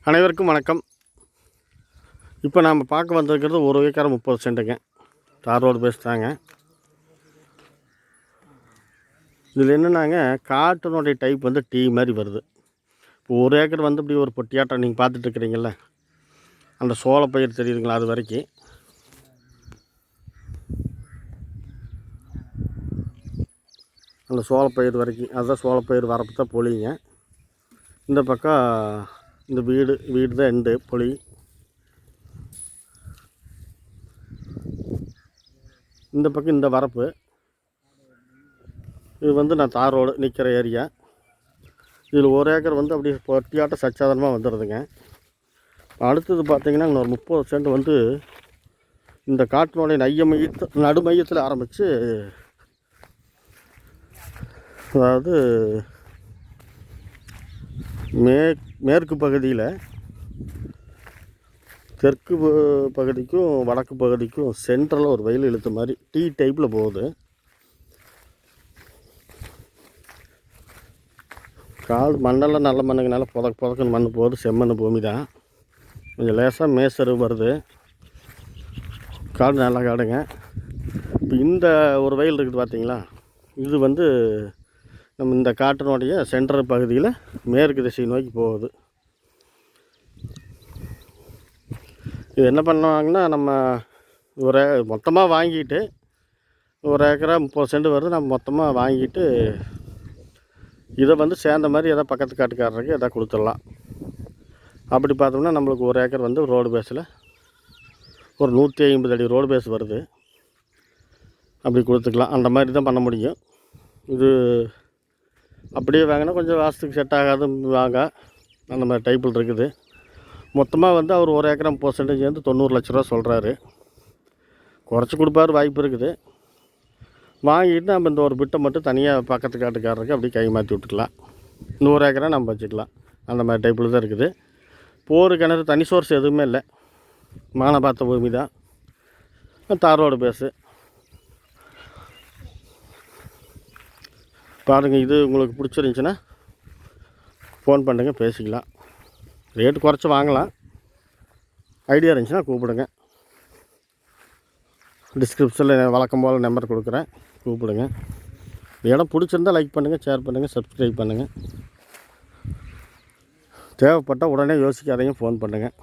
அனைவருக்கும் வணக்கம். இப்போ நாம் பார்க்க வந்திருக்கிறது 1 ஏக்கர் 30 சென்ட்டுங்க. தார் ரோடு பேசுகிறாங்க. இதில் என்னென்னாங்க, காட்டினுடைய டைப் வந்து டீ மாதிரி வருது. இப்போ 1 ஏக்கர் வந்து இப்படி ஒரு பொட்டியாட்டம் நீங்கள் பார்த்துட்டு இருக்கிறீங்கள, அந்த சோளப்பயிர் தெரியுதுங்களா, அது வரைக்கும் அந்த சோளப்பயிர் வரைக்கும், அதுதான் சோளப்பயிர் வரப்பு தான் பொழிங்க. இந்த பக்கம் இந்த வீடு தான் எண்டு பொழி. இந்த பக்கம் இந்த வரப்பு, இது வந்து நான் தார் ரோடு நிற்கிற ஏரியா. இதில் 1 ஏக்கர் வந்து அப்படி பொட்டியாட்டம் சச்சாதனமாக வந்துடுதுங்க. அடுத்தது பார்த்திங்கன்னா இன்னொரு 30 சென்ட் வந்து இந்த காட்டினுடைய நடு மையத்தில் ஆரம்பித்து, அதாவது மேற்கு பகுதியில் தெற்கு பகுதிக்கும் வடக்கு பகுதிக்கும் சென்ட்ரலில் ஒரு வயல் இழுத்த மாதிரி டீ டைப்பில் போகுது. காடு மண்ணெல்லாம் நல்ல மண்ணுங்கனால புதக்குன்னு மண் போகுது. செம்மண் பூமி தான். கொஞ்சம் லேசாக மேசரு வருது. காடு நல்லா காடுங்க. இப்போ இந்த ஒரு வயல் இருக்குது பார்த்தீங்களா, இது வந்து நம்ம இந்த காட்டினுடைய சென்ட்ரல் பகுதியில் மேற்கு திசை நோக்கி போகுது. இது என்ன பண்ணுவாங்கன்னா, நம்ம மொத்தமாக வாங்கிட்டு 1 ஏக்கரா 30 சென்ட் வருது. நம்ம மொத்தமாக வாங்கிட்டு இதை வந்து சேர்ந்த மாதிரி எதாவது பக்கத்து காட்டுக்காரருக்கு எதாவது கொடுத்துடலாம். அப்படி பார்த்தோம்னா நம்மளுக்கு 1 ஏக்கர் வந்து ரோடு பேஸில் ஒரு 150 அடி ரோடு பேஸ் வருது. அப்படி கொடுத்துக்கலாம். அந்த மாதிரி தான் பண்ண முடியும். இது அப்படியே வாங்கினா கொஞ்சம் வாசத்துக்கு செட் ஆகாது வாங்க, அந்த மாதிரி டைப்பில் இருக்குது. மொத்தமாக வந்து அவர் 1 ஏக்கர் 30 வந்து 90 லட்ச ரூபா சொல்கிறாரு. குறைச்சி கொடுப்பாரு, வாய்ப்பு இருக்குது. வாங்கிட்டு நம்ம இந்த ஒரு பிட்டை மட்டும் தனியாக பக்கத்து காட்டுக்காரருக்கு அப்படி கை மாற்றி விட்டுக்கலாம். 100 ஏக்கரை நம்ம வச்சுக்கலாம். அந்த மாதிரி டைப்பில் தான் இருக்குது. போர் கிணறு தனி சோர்ஸ் எதுவுமே இல்லை. மான பார்த்த பூமி தான். தார் ரோடு பேஸு பாருங்கள். இது உங்களுக்கு பிடிச்சிருந்துச்சின்னா ஃபோன் பண்ணுங்க, பேசிக்கலாம். ரேட்டு குறைச்சி வாங்கலாம். ஐடியா இருந்துச்சுன்னா கூப்பிடுங்க. டிஸ்கிரிப்ஷனில் வழக்கம் போல் நம்பர் கொடுக்குறேன், கூப்பிடுங்க. இடம் பிடிச்சிருந்தால் லைக் பண்ணுங்கள், ஷேர் பண்ணுங்கள், சப்ஸ்கிரைப் பண்ணுங்கள். தேவைப்பட்டால் உடனே யோசிக்காதீங்க, ஃபோன் பண்ணுங்கள்.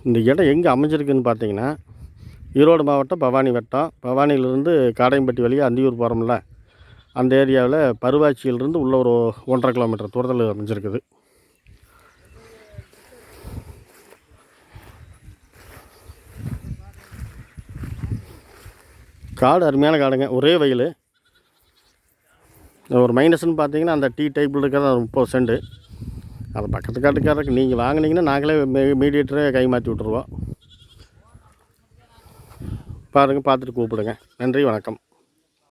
இந்த இடம் எங்கே அமைஞ்சிருக்குன்னு பார்த்தீங்கன்னா, ஈரோடு மாவட்டம் பவானி வட்டம். பவானியிலிருந்து காடையம்பட்டி வழியாக அந்தியூர் போகிறோம்ல, அந்த ஏரியாவில் பருவாச்சியிலிருந்து உள்ள ஒரு 1.5 கிலோமீட்டர் தூரத்தில் அமைஞ்சிருக்குது. காடு அருமையான காடுங்க. ஒரே வயல். ஒரு மைனஸ்ன்னு பார்த்தீங்கன்னா, அந்த டீ டைப்பில் இருக்கிற 30 சென்ட். அதை பக்கத்து காட்டுக்காரருக்கு நீங்கள் வாங்கினீங்கன்னா நாங்களே மீடியேட்டரே கை மாற்றி விட்ருவோம். பாருங்கள், பார்த்துட்டு கூப்பிடுங்க. நன்றி, வணக்கம்.